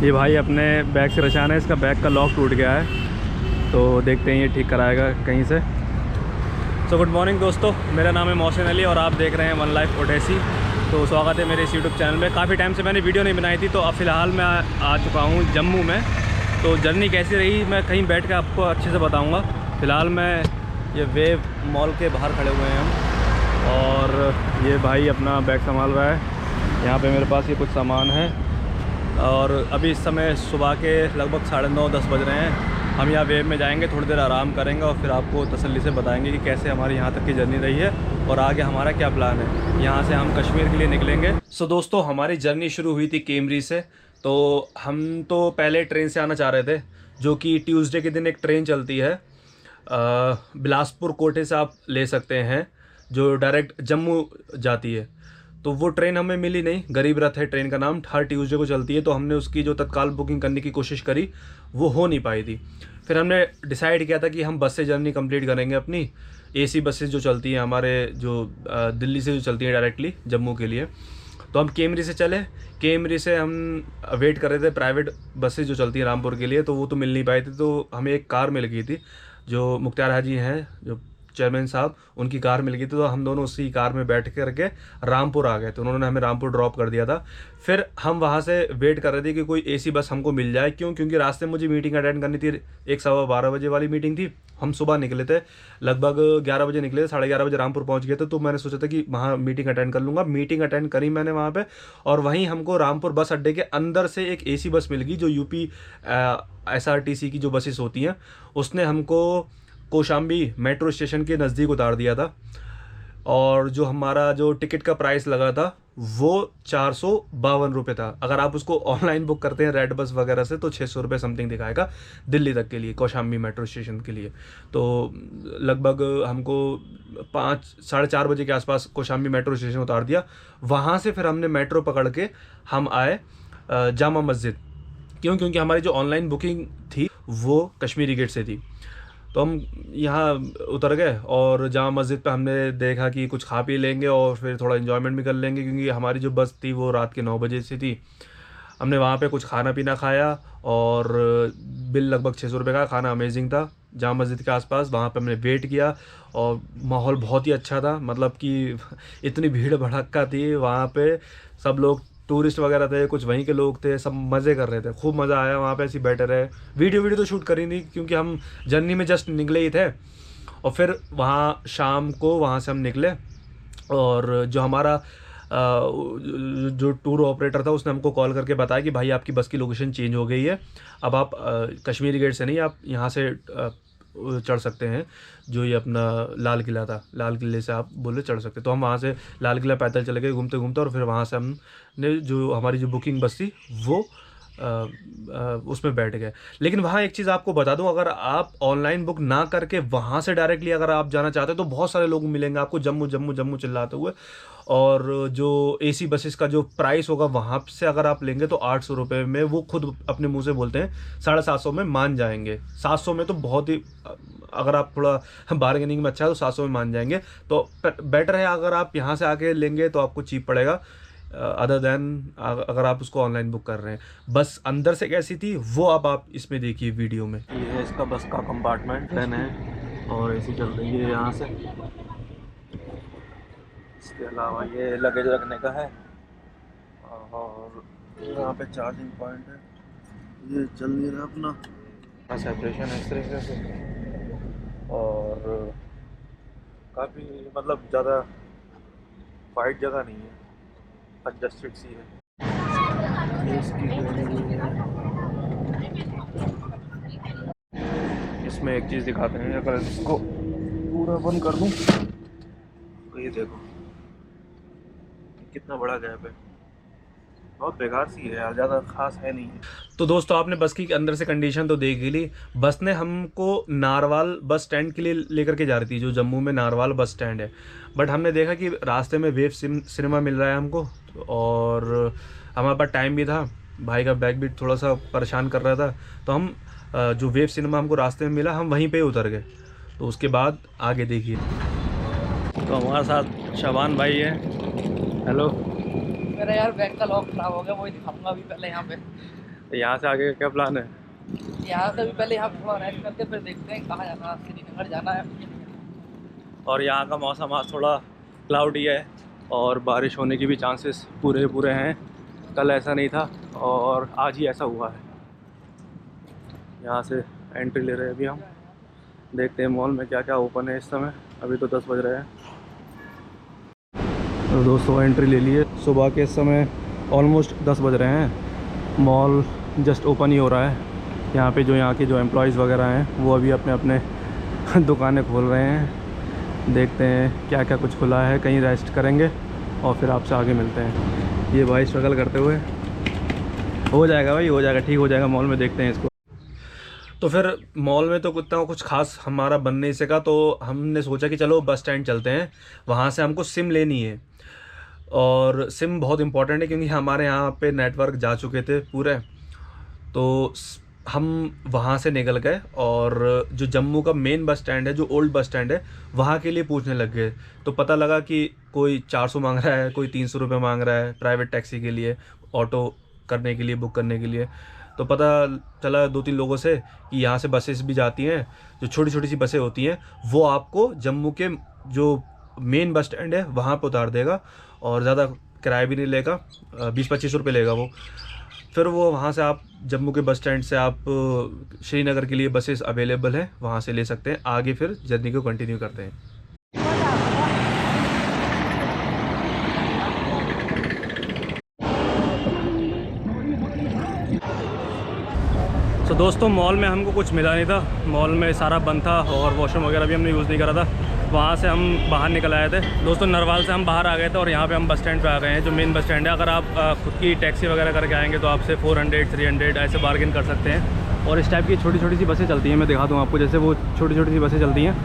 ये भाई अपने बैग से परेशान है, इसका बैग का लॉक टूट गया है, तो देखते हैं ये ठीक कराएगा कहीं से। सो गुड मॉर्निंग दोस्तों, मेरा नाम है मोहसिन अली और आप देख रहे हैं वन लाइफ ओडेसी। तो स्वागत है मेरे इस यूट्यूब चैनल में। काफ़ी टाइम से मैंने वीडियो नहीं बनाई थी, तो अब फ़िलहाल मैं आ चुका हूँ जम्मू में। तो जर्नी कैसी रही मैं कहीं बैठ के आपको अच्छे से बताऊँगा। फ़िलहाल मैं ये वेव मॉल के बाहर खड़े हुए हैं हम, और ये भाई अपना बैग संभाल रहा है। यहाँ पे मेरे पास ये कुछ सामान है, और अभी इस समय सुबह के लगभग 9:30-10 बज रहे हैं। हम यहाँ वेव में जाएंगे, थोड़ी देर आराम करेंगे और फिर आपको तसल्ली से बताएंगे कि कैसे हमारी यहाँ तक की जर्नी रही है और आगे हमारा क्या प्लान है। यहाँ से हम कश्मीर के लिए निकलेंगे। सो दोस्तों, हमारी जर्नी शुरू हुई थी केमरी से। तो हम तो पहले ट्रेन से आना चाह रहे थे, जो कि ट्यूसडे के दिन एक ट्रेन चलती है बिलासपुर कोटे से आप ले सकते हैं, जो डायरेक्ट जम्मू जाती है। तो वो ट्रेन हमें मिली नहीं, गरीब रथ है ट्रेन का नाम, हर ट्यूसडे को चलती है। तो हमने उसकी जो तत्काल बुकिंग करने की कोशिश करी, वो हो नहीं पाई थी। फिर हमने डिसाइड किया था कि हम बस से जर्नी कंप्लीट करेंगे अपनी। एसी बसेस जो चलती हैं हमारे, जो दिल्ली से जो चलती हैं डायरेक्टली जम्मू के लिए। तो हम केमरी से चले। केमरी से हम वेट कर रहे थे प्राइवेट बसेस जो चलती हैं रामपुर के लिए, तो वो तो मिल नहीं पाई थी। तो हमें एक कार मिल गई थी, जो मुख्तार हाजी हैं जो चेयरमैन साहब, उनकी कार मिल गई थी। तो हम दोनों उसी कार में बैठ करके रामपुर आ गए। तो उन्होंने हमें रामपुर ड्रॉप कर दिया था। फिर हम वहाँ से वेट कर रहे थे कि कोई एसी बस हमको मिल जाए। क्योंकि रास्ते में मुझे मीटिंग अटेंड करनी थी, 1-12 बजे वाली मीटिंग थी। हम सुबह निकले थे, लगभग 11 बजे निकले थे, 11:30 बजे रामपुर पहुँच गए थे। तो मैंने सोचा था कि वहाँ मीटिंग अटेंड कर लूँगा। मीटिंग अटेंड करी मैंने वहाँ पर, और वहीं हमको रामपुर बस अड्डे के अंदर से एक एसी बस मिल गई, जो यूपी SRTC की जो बसेस होती हैं, उसने हमको कौशाम्बी मेट्रो स्टेशन के नज़दीक उतार दिया था। और जो हमारा जो टिकट का प्राइस लगा था वो 452 रुपये था। अगर आप उसको ऑनलाइन बुक करते हैं रेड बस वगैरह से, तो 600 रुपये समथिंग दिखाएगा दिल्ली तक के लिए, कौशाम्बी मेट्रो स्टेशन के लिए। तो लगभग हमको 5-4:30 बजे के आसपास कौशाम्बी मेट्रो स्टेशन उतार दिया। वहाँ से फिर हमने मेट्रो पकड़ के हम आए जामा मस्जिद। क्योंकि हमारी जो ऑनलाइन बुकिंग थी वो कश्मीरी गेट से थी। तो हम यहाँ उतर गए और जामा मस्जिद पे हमने देखा कि कुछ खा पी लेंगे और फिर थोड़ा इन्जॉयमेंट भी कर लेंगे, क्योंकि हमारी जो बस थी वो रात के 9 बजे से थी। हमने वहाँ पे कुछ खाना पीना खाया, और बिल लगभग 600 रुपये का। खाना अमेजिंग था। जामा मस्जिद के आसपास वहाँ पे हमने वेट किया, और माहौल बहुत ही अच्छा था। मतलब कि इतनी भीड़ भड़क्का थी वहाँ पे, सब लोग टूरिस्ट वगैरह थे, कुछ वहीं के लोग थे, सब मज़े कर रहे थे। खूब मज़ा आया वहाँ पे, ऐसे बैठे रहे। वीडियो तो शूट करी नहीं, क्योंकि हम जर्नी में जस्ट निकले ही थे। और फिर वहाँ शाम को वहाँ से हम निकले, और जो हमारा जो टूर ऑपरेटर था उसने हमको कॉल करके बताया कि भाई आपकी बस की लोकेशन चेंज हो गई है। अब आप कश्मीरी गेट से नहीं, आप यहाँ से चढ़ सकते हैं, जो ये अपना लाल किला था, लाल किले से आप बोले चढ़ सकते। तो हम वहाँ से लाल किला पैदल चले गए घूमते घूमते, और फिर वहाँ से हमने जो हमारी जो बुकिंग बस थी वो उसमें बैठ गए। लेकिन वहाँ एक चीज़ आपको बता दूं, अगर आप ऑनलाइन बुक ना करके वहाँ से डायरेक्टली अगर आप जाना चाहते हो, तो बहुत सारे लोग मिलेंगे आपको जम्मू जम्मू जम्मू चिल्लाते हुए। और जो एसी बसेस का जो प्राइस होगा वहाँ से अगर आप लेंगे तो 800 रुपये में, वो खुद अपने मुंह से बोलते हैं 750 में मान जाएंगे। 700 में तो बहुत ही, अगर आप थोड़ा बार्गेनिंग में अच्छा है तो 700 में मान जाएंगे। तो बेटर है अगर आप यहाँ से आके लेंगे तो आपको चीप पड़ेगा, अदर देन अगर आप उसको ऑनलाइन बुक कर रहे हैं। बस अंदर से कैसी थी वो अब आप इसमें देखिए वीडियो में। ये है इसका बस का कंपार्टमेंट, फैन है और एसी चल रही है यहाँ से। इसके अलावा ये लगेज रखने का है, और यहाँ पे चार्जिंग पॉइंट है। ये चल नहीं रहा अपना, सेपरेशन है इस तरीके से। और काफ़ी मतलब ज़्यादा वाइड जगह नहीं है, कंजस्टेड सी है। इसमें एक चीज़ दिखाते हैं, अगर इसको पूरा बंद कर दूं तो ये देखो कितना बड़ा गैप है। बहुत बेकार सी है यार, ज़्यादा खास है नहीं है। तो दोस्तों, आपने बस की अंदर से कंडीशन तो देख ही ली। बस ने हमको नारवाल बस स्टैंड के लिए लेकर के जा रही थी, जो जम्मू में नारवाल बस स्टैंड है। बट हमने देखा कि रास्ते में वेव सिनेमा मिल रहा है हमको, और हमारे पास टाइम भी था, भाई का बैग भी थोड़ा सा परेशान कर रहा था। तो हम जो वेव सिनेमा हमको रास्ते में मिला, हम वहीं पे उतर गए। तो उसके बाद आगे देखिए। तो हमारे साथ शबान भाई है। हेलो। मेरा यार बैग का लॉक खराब हो गया, वही दिखाऊंगा अभी पहले यहाँ पे। तो यहाँ से आगे का क्या प्लान है? यहाँ से भी पहले यहाँ थोड़ा रेस्ट करके फिर देखते हैं कहाँ जाना है, श्रीनगर जाना है। और यहाँ का मौसम आज थोड़ा क्लाउडी है और बारिश होने की भी चांसेस पूरे पूरे हैं। कल ऐसा नहीं था और आज ही ऐसा हुआ है। यहाँ से एंट्री ले रहे हैं अभी हम, देखते हैं मॉल में क्या क्या ओपन है इस समय। अभी तो 10 बज रहे हैं। तो दोस्तों एंट्री ले लिए। सुबह के समय ऑलमोस्ट 10 बज रहे हैं। मॉल जस्ट ओपन ही हो रहा है। यहाँ पे यहाँ के जो एम्प्लॉयज़ वगैरह हैं वो अभी अपने अपने दुकानें खोल रहे हैं। देखते हैं क्या क्या कुछ खुला है, कहीं रेस्ट करेंगे और फिर आपसे आगे मिलते हैं। ये भाई स्ट्रगल करते हुए, हो जाएगा भाई, हो जाएगा, ठीक हो जाएगा। मॉल में देखते हैं इसको। तो फिर मॉल में तो कुछ खास हमारा बन नहीं सका, तो हमने सोचा कि चलो बस स्टैंड चलते हैं। वहाँ से हमको सिम लेनी है और सिम बहुत इंपॉर्टेंट है क्योंकि हमारे यहाँ पे नेटवर्क जा चुके थे पूरे। तो हम वहाँ से निकल गए और जो जम्मू का मेन बस स्टैंड है, जो ओल्ड बस स्टैंड है, वहाँ के लिए पूछने लग गए। तो पता लगा कि कोई 400 मांग रहा है, कोई 300 रुपये मांग रहा है प्राइवेट टैक्सी के लिए, ऑटो करने के लिए, बुक करने के लिए। तो पता चला 2-3 लोगों से कि यहाँ से बसेस भी जाती हैं, जो छोटी छोटी सी बसें होती हैं, वो आपको जम्मू के जो मेन बस स्टैंड है वहाँ पर उतार देगा और ज़्यादा किराया भी नहीं लेगा, 20-25 रुपये लेगा वो। फिर वो वहाँ से आप जम्मू के बस स्टैंड से आप श्रीनगर के लिए बसेस अवेलेबल है, वहाँ से ले सकते हैं। आगे फिर जर्नी को कंटिन्यू करते हैं। तो दोस्तों मॉल में हमको कुछ मिला नहीं था। मॉल में सारा बंद था और वॉशरूम वगैरह भी हमने यूज़ नहीं करा था। वहाँ से हम बाहर निकल आए थे दोस्तों। नरवाल से हम बाहर आ गए थे और यहाँ पे हम बस स्टैंड पे आ गए हैं, जो मेन बस स्टैंड है। अगर आप खुद की टैक्सी वगैरह करके आएंगे तो आपसे 400-300 ऐसे बार्गेन कर सकते हैं। और इस टाइप की छोटी छोटी सी बसें चलती हैं, मैं दिखा दूँ आपको। जैसे वो छोटी छोटी सी बसें चलती हैं,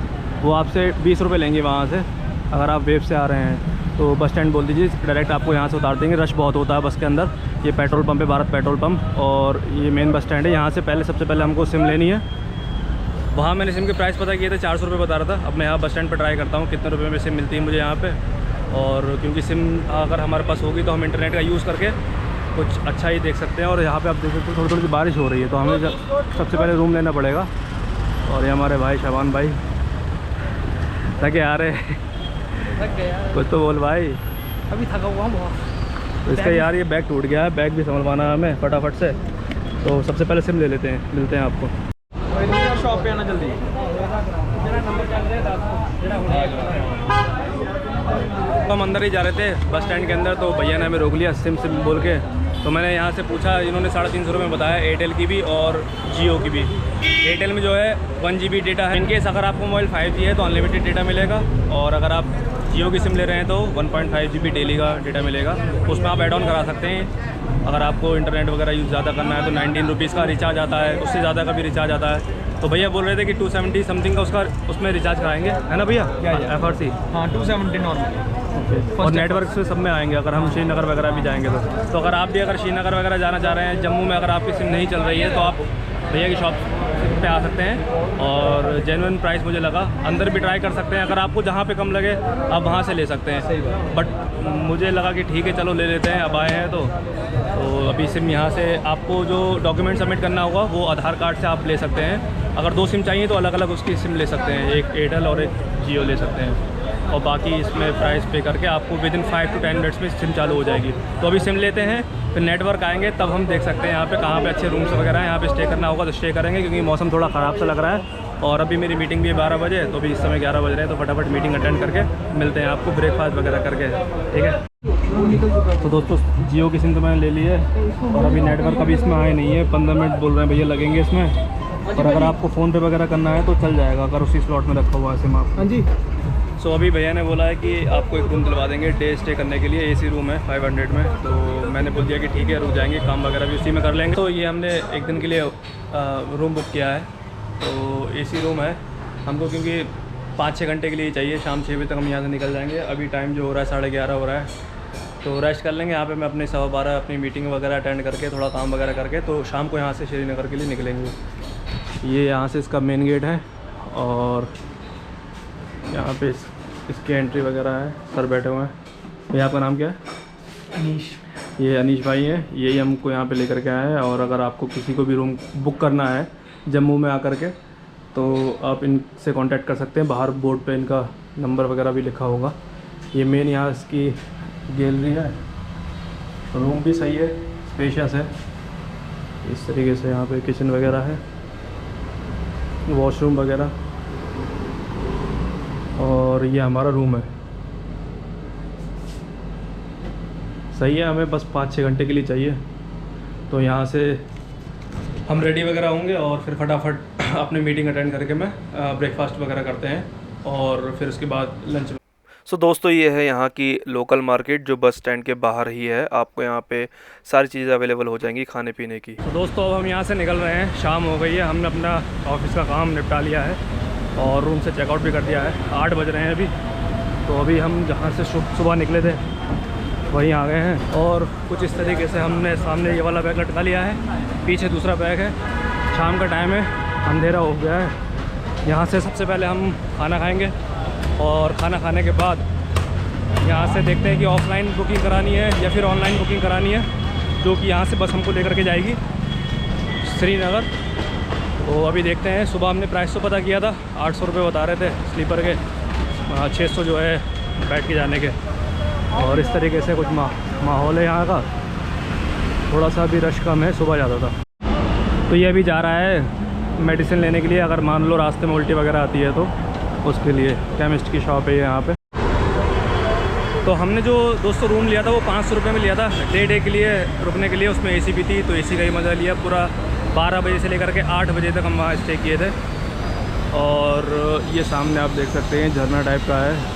वो आपसे 20 रुपये लेंगे वहाँ से। अगर आप वेब से आ रहे हैं तो बस स्टैंड बोल दीजिए, डायरेक्ट आपको यहाँ से उतार देंगे। रश बहुत होता है बस के अंदर। ये पेट्रोल पंप है, भारत पेट्रोल पंप, और ये मेन बस स्टैंड है। यहाँ से सबसे पहले हमको सिम लेनी है। वहाँ मैंने सिम के प्राइस पता किए थे, 400 रुपये बता रहा था। अब मैं यहाँ बस स्टैंड पर ट्राई करता हूँ कितने रुपये में सिम मिलती है मुझे यहाँ पे। और क्योंकि सिम अगर हमारे पास होगी तो हम इंटरनेट का यूज़ करके कुछ अच्छा ही देख सकते हैं। और यहाँ पे आप देख सकते हो थोड़ी सी बारिश हो रही है, तो हमें सबसे पहले रूम लेना पड़ेगा। और ये हमारे भाई शाबान भाई थके आ रहे कुछ तो बोल भाई। अभी थका हुआ बहुत। तो इसका यार ये बैग टूट गया है, बैग भी संभलवाना है हमें फटाफट से। तो सबसे पहले सिम ले लेते हैं, मिलते हैं आपको शॉप पे आना जल्दी। तो हम अंदर ही जा रहे थे बस स्टैंड के अंदर, तो भैया ने हमें रोक लिया सिम बोल के। तो मैंने यहाँ से पूछा, इन्होंने 350 रुपये में बताया, एयरटेल की भी और जियो की भी। एयरटेल में जो है 1 GB डेटा है। इनकेस अगर आपको मोबाइल 5G है तो अनलिमिटेड डेटा मिलेगा। और अगर आप जियो की सिम ले रहे हैं तो 1.5 GB डेली का डेटा मिलेगा। उसमें आप ऐड ऑन करा सकते हैं। अगर आपको इंटरनेट वगैरह यूज़ ज़्यादा करना है तो 19 रुपीज़ का रिचार्ज आता है, उससे ज़्यादा का भी रिचार्ज आता है। तो भैया बोल रहे थे कि 270 समथिंग का उसमें रिचार्ज कराएंगे, है ना भैया? FRC हाँ 270 नॉर्मल। और नेटवर्क से सब में आएंगे अगर हम श्रीनगर वगैरह भी जाएंगे तो अगर आप भी अगर श्रीनगर वगैरह जाना चाह रहे हैं, जम्मू में अगर आपकी सिम नहीं चल रही है, तो आप भैया की शॉप पे आ सकते हैं। और जेन्युइन प्राइस मुझे लगा। अंदर भी ट्राई कर सकते हैं, अगर आपको जहाँ पे कम लगे आप वहाँ से ले सकते हैं। बट मुझे लगा कि ठीक है चलो ले लेते हैं, अब आए हैं तो अभी सिम यहाँ से आपको जो डॉक्यूमेंट सबमिट करना होगा वो आधार कार्ड से आप ले सकते हैं। अगर 2 सिम चाहिए तो अलग अलग उसकी सिम ले सकते हैं, एक एयरटेल और एक जियो ले सकते हैं। और बाकी इसमें प्राइस पे करके आपको विदिन 5 to 10 मिनट्स में सिम चालू हो जाएगी। तो अभी सिम लेते हैं, फिर नेटवर्क आएंगे तब हम देख सकते हैं यहाँ पे कहाँ पे अच्छे रूम्स वगैरह हैं। यहाँ पे स्टे करना होगा तो स्टे करेंगे, क्योंकि मौसम थोड़ा ख़राब सा लग रहा है। और अभी मेरी मीटिंग भी है 12 बजे, तो अभी इस समय 11 बज रहे हैं। तो फटाफट मीटिंग अटेंड करके मिलते हैं आपको, ब्रेकफास्ट वगैरह करके, ठीक है। तो दोस्तों जियो की सिम तो मैंने ले ली है और अभी नेटवर्क अभी इसमें आए नहीं है। 15 मिनट बोल रहे हैं भैया लगेंगे इसमें। और अगर आपको फ़ोन पे वगैरह करना है तो चल जाएगा, अगर उसी स्लॉट में रखा हुआ है सिम आप। हाँ जी। सो अभी भैया ने बोला है कि आपको एक रूम दिलवा देंगे डे स्टे करने के लिए। AC रूम है 500 में। तो मैंने बोल दिया कि ठीक है रुक जाएंगे, काम वगैरह भी उसी में कर लेंगे। तो ये हमने एक दिन के लिए रूम बुक किया है। तो AC रूम है हमको, क्योंकि 5-6 घंटे के लिए चाहिए। शाम 6 बजे तक हम यहाँ से निकल जाएंगे। अभी टाइम जो हो रहा है 11:30 हो रहा है, तो रेस्ट कर लेंगे यहाँ पे। मैं अपने 12:15 अपनी मीटिंग वगैरह अटेंड करके थोड़ा काम वगैरह करके तो शाम को यहाँ से श्रीनगर के लिए निकलेंगे। ये यहाँ से इसका मेन गेट है और यहाँ पे इसकी एंट्री वगैरह है। सर बैठे हुए हैं। भैया आपका नाम क्या है? अनीश। ये अनीश भाई हैं, यही हमको यहाँ पे लेकर के आए हैं। और अगर आपको किसी को भी रूम बुक करना है जम्मू में आकर के, तो आप इनसे कांटेक्ट कर सकते हैं। बाहर बोर्ड पे इनका नंबर वगैरह भी लिखा होगा। ये मेन यहाँ इसकी गैलरी है। रूम भी सही है, स्पेशियस है। इस तरीके से यहाँ पे किचन वगैरह है, वॉशरूम वगैरह। और ये हमारा रूम है। सही है, हमें बस 5-6 घंटे के लिए चाहिए। तो यहाँ से हम रेडी वगैरह होंगे और फिर फटाफट अपनी मीटिंग अटेंड करके मैं ब्रेकफास्ट वगैरह करते हैं और फिर उसके बाद लंच। सो दोस्तों, ये है यहाँ की लोकल मार्केट जो बस स्टैंड के बाहर ही है। आपको यहाँ पे सारी चीज़ें अवेलेबल हो जाएंगी खाने पीने की। तो दोस्तों, अब हम यहाँ से निकल रहे हैं। शाम हो गई है, हमने अपना ऑफिस का काम निपटा लिया है और रूम से चेकआउट भी कर दिया है। 8 बज रहे हैं अभी। तो अभी हम जहाँ से सुबह निकले थे वहीं आ गए हैं। और कुछ इस तरीके से हमने सामने ये वाला बैग लटका लिया है, पीछे दूसरा बैग है। शाम का टाइम है, अंधेरा हो गया है। यहाँ से सबसे पहले हम खाना खाएंगे और खाना खाने के बाद यहाँ से देखते हैं कि ऑफलाइन बुकिंग करानी है या फिर ऑनलाइन बुकिंग करानी है, जो कि यहाँ से बस हमको लेकर के जाएगी श्रीनगर। तो अभी देखते हैं। सुबह हमने प्राइस तो पता किया था, 800 रुपये बता रहे थे स्लीपर के, 600 जो है बैठ के जाने के। और इस तरीके से कुछ माहौल है यहाँ का। थोड़ा सा भी रश कम है, सुबह ज़्यादा था। तो ये अभी जा रहा है मेडिसिन लेने के लिए। अगर मान लो रास्ते में उल्टी वगैरह आती है तो उसके लिए। केमिस्ट की शॉप है यहाँ पे। तो हमने जो दोस्तों रूम लिया था वो 500 रुपये में लिया था, डे के लिए रुकने के लिए। उसमें एसी भी थी, तो एसी का ही मज़ा लिया। पूरा 12 बजे से लेकर के 8 बजे तक हम वहाँ स्टे किए थे। और ये सामने आप देख सकते हैं झरना टाइप का है।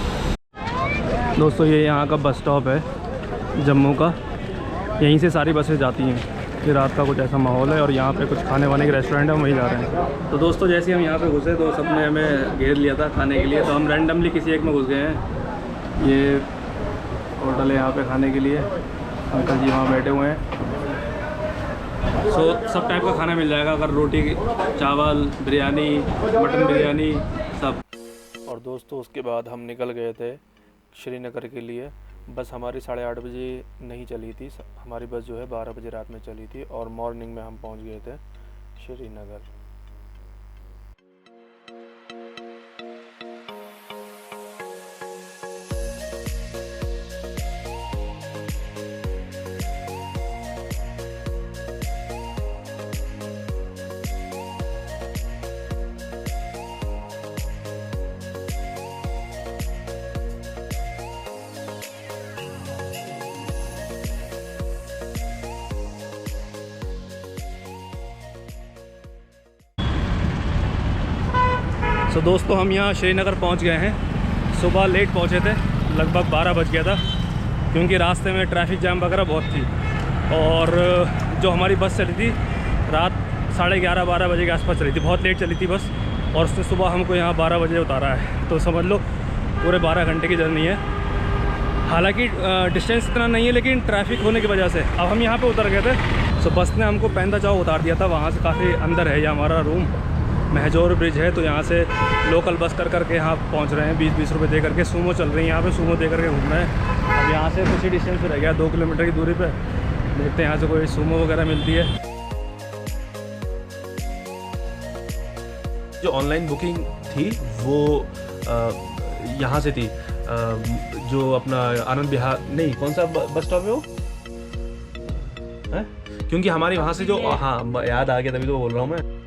दोस्तों, ये यहाँ का बस स्टॉप है जम्मू का। यहीं से सारी बसें जाती हैं। ये रात का कुछ ऐसा माहौल है और यहाँ पे कुछ खाने वाने के रेस्टोरेंट है, हम वहीं जा रहे हैं। तो दोस्तों, जैसे हम यहाँ पे घुसे तो सबने हमें घेर लिया था खाने के लिए। तो हम रैंडमली किसी एक में घुस गए हैं। ये होटल है यहाँ पे खाने के लिए। अंकल जी वहाँ बैठे हुए हैं। सब टाइप का खाना मिल जाएगा। अगर रोटी, चावल, बिरयानी, मटन बिरयानी, सब। और दोस्तों, उसके बाद हम निकल गए थे श्रीनगर के लिए। बस हमारी 8:30 बजे नहीं चली थी। हमारी बस जो है 12 बजे रात में चली थी और मॉर्निंग में हम पहुंच गए थे श्रीनगर। तो दोस्तों, हम यहाँ श्रीनगर पहुँच गए हैं। सुबह लेट पहुँचे थे, लगभग 12 बज गया था, क्योंकि रास्ते में ट्रैफिक जाम वगैरह बहुत थी। और जो हमारी बस चली थी रात 11:30-12 बजे के आसपास चली थी, बहुत लेट चली थी बस। और उसने सुबह हमको यहाँ 12 बजे उतारा है। तो समझ लो पूरे 12 घंटे की जर्नी है। हालांकि डिस्टेंस इतना नहीं है, लेकिन ट्रैफिक होने की वजह से अब हम यहाँ पे उतर गए थे। तो बस ने हमको पैंदा चौक उतार दिया था। वहाँ से काफ़ी अंदर है ये हमारा रूम। महजोर ब्रिज है, तो यहाँ से लोकल बस कर के यहाँ पहुँच रहे हैं। 20-20 रुपये दे करके सूमो चल रही है यहाँ पे। सूमो दे करके घूम रहे हैं। अब यहाँ से कुछ ही डिस्टेंस पे रह गया, 2 किलोमीटर की दूरी पे। देखते हैं यहाँ से कोई सूमो वगैरह मिलती है। जो ऑनलाइन बुकिंग थी वो यहाँ से थी, जो अपना आनंद विहार, नहीं कौन सा बस स्टॉप है वो है? क्योंकि हमारी वहाँ से जो, हाँ याद आ गया, तभी तो बोल रहा हूँ मैं।